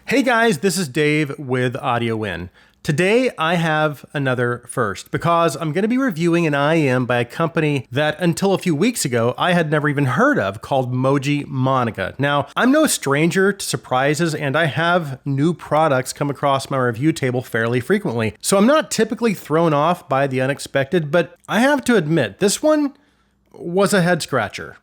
Hey guys, this is Dave with Audio In. Today I have another first because I'm going to be reviewing an IM by a company that until a few weeks ago I had never even heard of called Moji Monica. Now, I'm no stranger to surprises and I have new products come across my review table fairly frequently. So I'm not typically thrown off by the unexpected, but I have to admit this one was a head scratcher.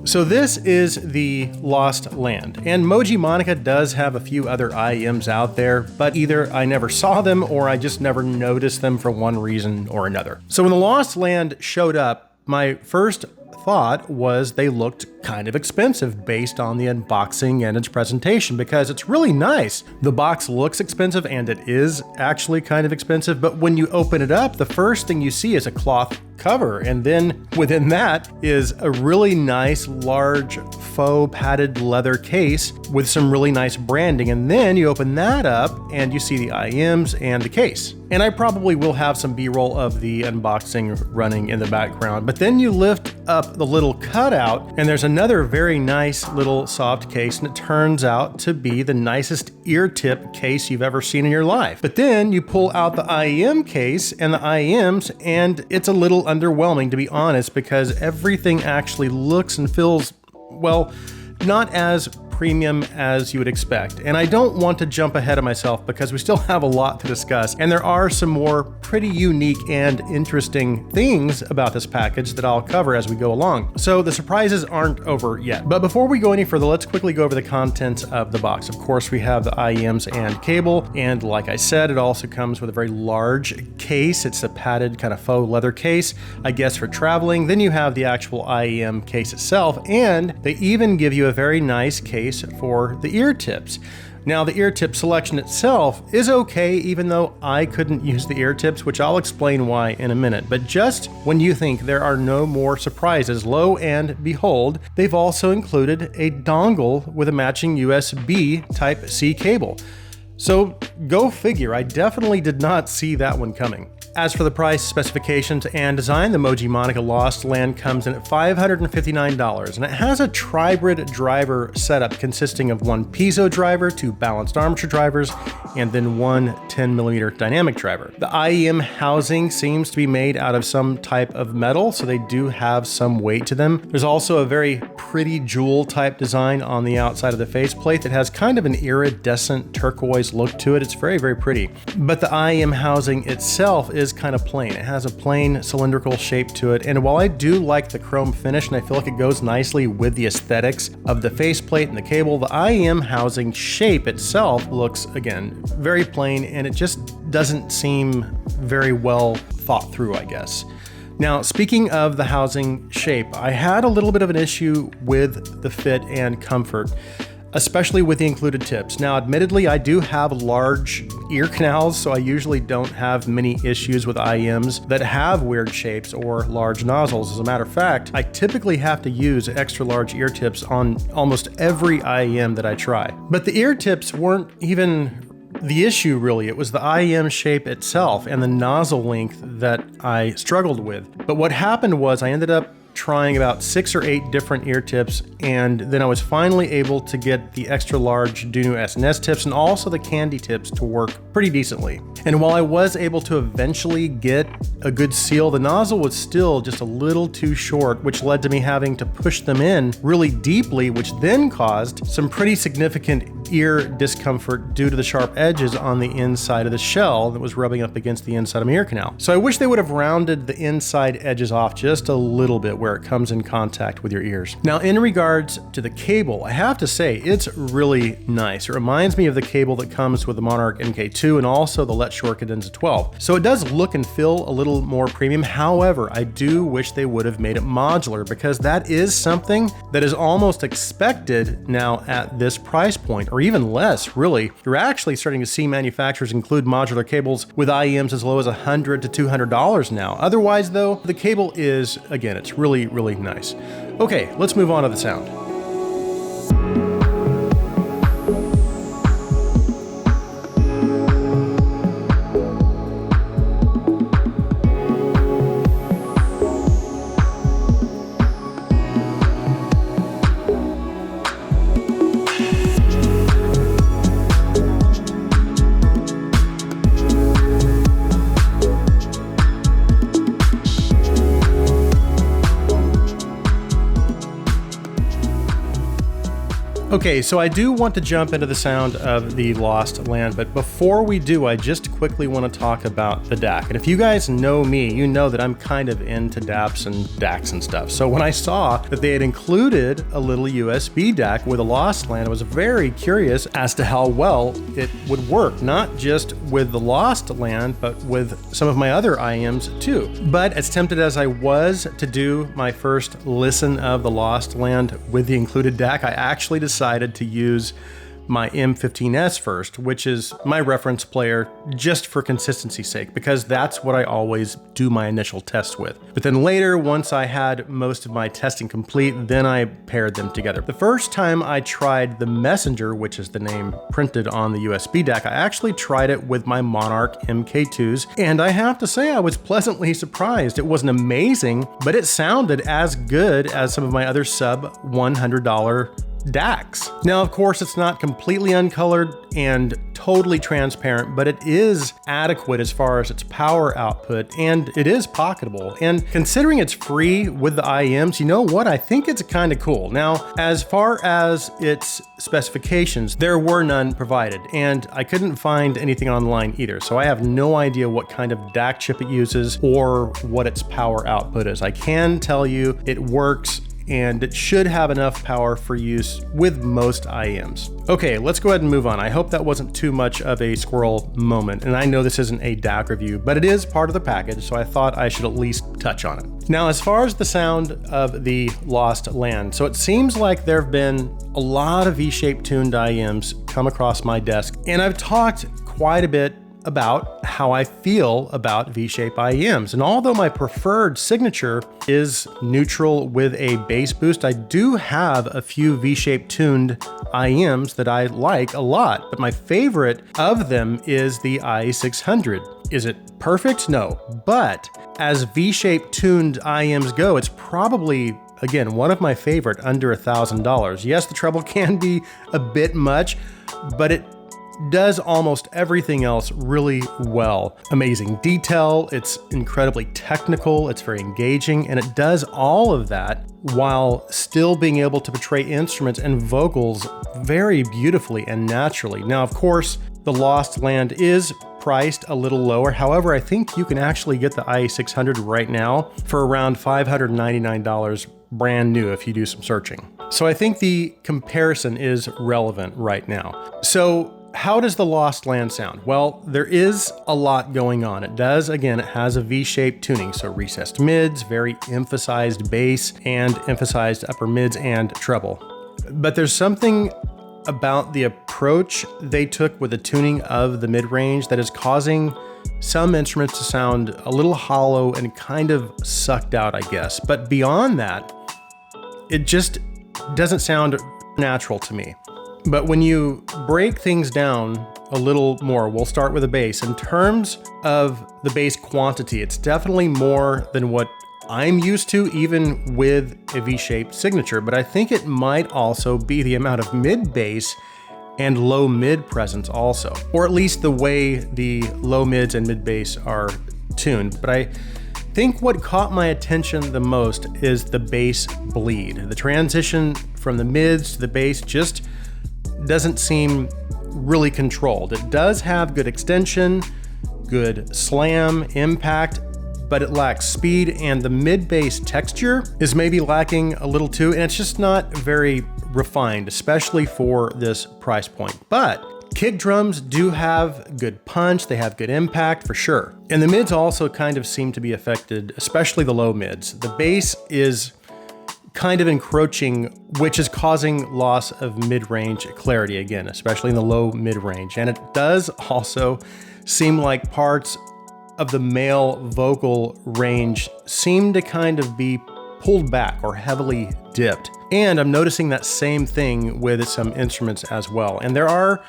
So this is the Lost Land, and Moji Monica does have a few other IMs out there, but either I never saw them or I just never noticed them for one reason or another. So when the Lost Land showed up, my first thought was they looked kind of expensive based on the unboxing and its presentation because it's really nice. The box looks expensive and it is actually kind of expensive, but when you open it up, the first thing you see is a cloth cover, and then within that is a really nice large faux padded leather case with some really nice branding, and then you open that up and you see the IMs and the case. And I probably will have some B-roll of the unboxing running in the background, but then you lift up the little cutout and there's another very nice little soft case, and it turns out to be the nicest ear tip case you've ever seen in your life. But then you pull out the IM case and the IMs, and it's a little underwhelming, to be honest, because everything actually looks and feels, well, not as premium as you would expect. And I don't want to jump ahead of myself because we still have a lot to discuss, and there are some more pretty unique and interesting things about this package that I'll cover as we go along. So the surprises aren't over yet. But before we go any further, let's quickly go over the contents of the box. Of course, we have the IMs and cable, and like I said, it also comes with a very large case. It's a padded kind of faux leather case, I guess, for traveling. Then you have the actual IM case itself, and they even give you a very nice case for the ear tips. Now, the ear tip selection itself is okay, even though I couldn't use the ear tips, which I'll explain why in a minute. But just when you think there are no more surprises, lo and behold, they've also included a dongle with a matching USB Type-C cable. So go figure, I definitely did not see that one coming. As for the price, specifications, and design, the Moji Monica Lost Land comes in at $559, and it has a Tribrid driver setup consisting of one piezo driver, two balanced armature drivers, and then one 10mm dynamic driver. The IEM housing seems to be made out of some type of metal, so they do have some weight to them. There's also a very pretty jewel type design on the outside of the faceplate that has kind of an iridescent turquoise look to it. It's very, very pretty. But the IEM housing itself is kind of plain. It has a plain cylindrical shape to it, and while I do like the chrome finish and I feel like it goes nicely with the aesthetics of the faceplate and the cable, the IEM housing shape itself looks, again, very plain, and it just doesn't seem very well thought through, I guess. Now, speaking of the housing shape, I had a little bit of an issue with the fit and comfort, especially with the included tips. Now, admittedly, I do have large ear canals, so I usually don't have many issues with IMs that have weird shapes or large nozzles. As a matter of fact, I typically have to use extra large ear tips on almost every IM that I try. But the ear tips weren't even the issue, really. It was the IM shape itself and the nozzle length that I struggled with. But what happened was I ended up trying about 6 or 8 different ear tips, and then I was finally able to get the extra large Dunu SNS tips and also the candy tips to work pretty decently. And while I was able to eventually get a good seal, the nozzle was still just a little too short, which led to me having to push them in really deeply, which then caused some pretty significant ear discomfort due to the sharp edges on the inside of the shell that was rubbing up against the inside of my ear canal. So I wish they would have rounded the inside edges off just a little bit where it comes in contact with your ears. Now, in regards to the cable, I have to say it's really nice. It reminds me of the cable that comes with the Monarch MK2 and also the Let Shore Cadenza 12. So it does look and feel a little more premium. However, I do wish they would have made it modular, because that is something that is almost expected now at this price point, or even less, really. You're actually starting to see manufacturers include modular cables with IEMs as low as $100 to $200 now. Otherwise, though, the cable is, again, it's really, really nice. Okay, let's move on to the sound. Okay, so I do want to jump into the sound of the Lost Land, but before we do, I just quickly want to talk about the DAC. And if you guys know me, you know that I'm kind of into DAPs and DACs and stuff. So when I saw that they had included a little USB DAC with a Lost Land, I was very curious as to how well it would work, not just with the Lost Land, but with some of my other IEMs too. But as tempted as I was to do my first listen of the Lost Land with the included DAC, I actually decided to use my M15S first, which is my reference player just for consistency's sake, because that's what I always do my initial test with. But then later, once I had most of my testing complete, then I paired them together. The first time I tried the Messenger, which is the name printed on the USB DAC, I actually tried it with my Monarch MK2s, and I have to say I was pleasantly surprised. It wasn't amazing, but it sounded as good as some of my other sub $100 DACs. Now, of course, it's not completely uncolored and totally transparent, but it is adequate as far as its power output, and it is pocketable. And considering it's free with the IEMs, you know what? I think it's kind of cool. Now, as far as its specifications, there were none provided, and I couldn't find anything online either. So I have no idea what kind of DAC chip it uses or what its power output is. I can tell you it works, and it should have enough power for use with most IEMs. Okay, let's go ahead and move on. I hope that wasn't too much of a squirrel moment, and I know this isn't a DAC review, but it is part of the package, so I thought I should at least touch on it. Now, as far as the sound of the Lost Land, so it seems like there have been a lot of V-shaped tuned IEMs come across my desk, and I've talked quite a bit about how I feel about V-shape IEMs. And although my preferred signature is neutral with a bass boost, I do have a few V-shape tuned IEMs that I like a lot, but my favorite of them is the i600. Is it perfect? No, but as V-shape tuned IEMs go, it's probably, again, one of my favorite under $1,000. Yes, the treble can be a bit much, but it does almost everything else really well. Amazing detail, it's incredibly technical, it's very engaging, and it does all of that while still being able to portray instruments and vocals very beautifully and naturally. Now, of course, the Lost Land is priced a little lower. However, I think you can actually get the i600 right now for around $599 brand new if you do some searching. So I think the comparison is relevant right now. So how does the Lost Land sound? Well, there is a lot going on. It does, again, it has a V-shaped tuning, so recessed mids, very emphasized bass, and emphasized upper mids and treble. But there's something about the approach they took with the tuning of the mid-range that is causing some instruments to sound a little hollow and kind of sucked out, I guess. But beyond that, it just doesn't sound natural to me. But when you break things down a little more, we'll start with the bass. In terms of the bass quantity, it's definitely more than what I'm used to, even with a V-shaped signature, but I think it might also be the amount of mid bass and low mid presence also, or at least the way the low mids and mid bass are tuned. But I think what caught my attention the most is the bass bleed. The transition from the mids to the bass just doesn't seem really controlled. It does have good extension, good slam, impact, but it lacks speed, and the mid-bass texture is maybe lacking a little too, and it's just not very refined, especially for this price point. But kick drums do have good punch, they have good impact for sure. And the mids also kind of seem to be affected, especially the low mids. The bass is kind of encroaching, which is causing loss of mid-range clarity again, especially in the low mid-range. And it does also seem like parts of the male vocal range seem to kind of be pulled back or heavily dipped. And I'm noticing that same thing with some instruments as well. And there are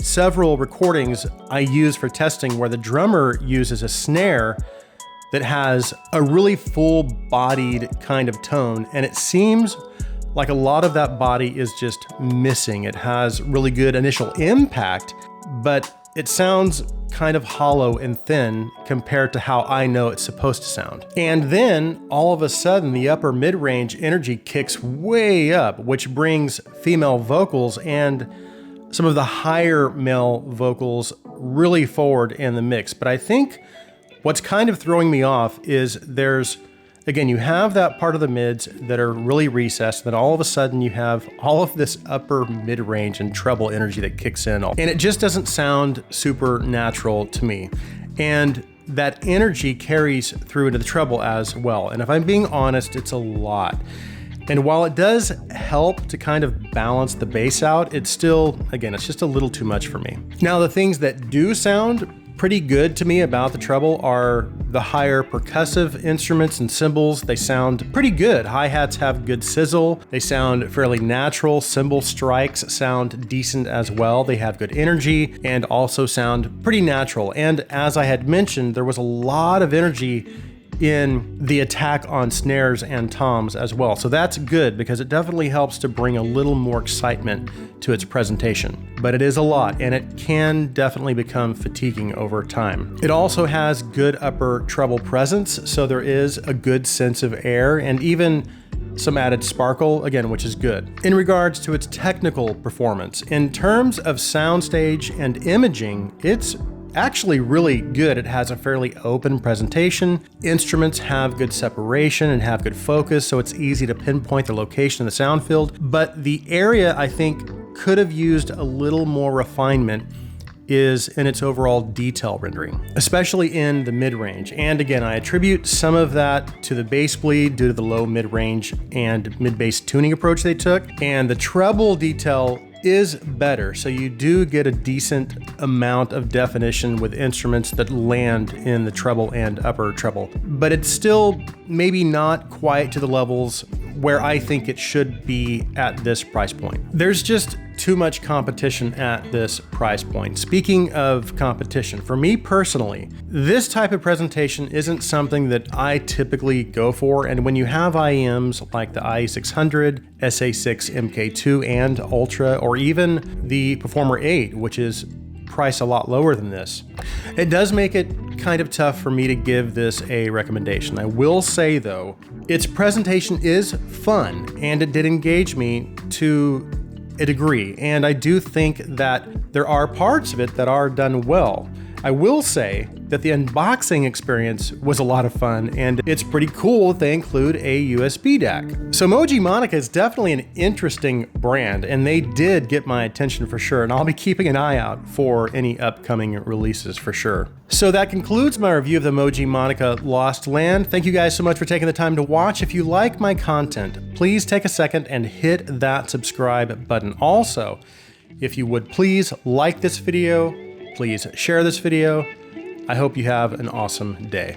several recordings I use for testing where the drummer uses a snare that has a really full-bodied kind of tone, and it seems like a lot of that body is just missing. It has really good initial impact, but it sounds kind of hollow and thin compared to how I know it's supposed to sound. And then all of a sudden the upper mid-range energy kicks way up, which brings female vocals and some of the higher male vocals really forward in the mix. But I think what's kind of throwing me off is again, you have that part of the mids that are really recessed, then all of a sudden you have all of this upper mid-range and treble energy that kicks in. And it just doesn't sound super natural to me. And that energy carries through into the treble as well. And if I'm being honest, it's a lot. And while it does help to kind of balance the bass out, it's still, again, it's just a little too much for me. Now, the things that do sound pretty good to me about the treble are the higher percussive instruments and cymbals. They sound pretty good. Hi-hats have good sizzle. They sound fairly natural. Cymbal strikes sound decent as well. They have good energy and also sound pretty natural. And as I had mentioned, there was a lot of energy in the attack on snares and toms as well. So that's good because it definitely helps to bring a little more excitement to its presentation. But it is a lot, and it can definitely become fatiguing over time. It also has good upper treble presence, so there is a good sense of air and even some added sparkle, again, which is good. In regards to its technical performance, in terms of soundstage and imaging, it's actually really good. It has a fairly open presentation. Instruments have good separation and have good focus, so it's easy to pinpoint the location in the sound field. But the area I think could have used a little more refinement is in its overall detail rendering, especially in the mid-range. And again, I attribute some of that to the bass bleed due to the low mid-range and mid-bass tuning approach they took. And the treble detail is better, so you do get a decent amount of definition with instruments that land in the treble and upper treble. But it's still maybe not quite to the levels where I think it should be at this price point. There's just too much competition at this price point. Speaking of competition, for me personally, this type of presentation isn't something that I typically go for, and when you have IEMs like the IE600, SA6 MK2 and Ultra, or even the Performer 8, which is priced a lot lower than this, it does make it kind of tough for me to give this a recommendation. I will say though, its presentation is fun and it did engage me to a degree, and I do think that there are parts of it that are done well. I will say that the unboxing experience was a lot of fun, and it's pretty cool that they include a USB DAC. So Moji Monica is definitely an interesting brand, and they did get my attention for sure, and I'll be keeping an eye out for any upcoming releases for sure. So that concludes my review of the Moji Monica Lost Land. Thank you guys so much for taking the time to watch. If you like my content, please take a second and hit that subscribe button. Also, if you would please like this video, please share this video. I hope you have an awesome day.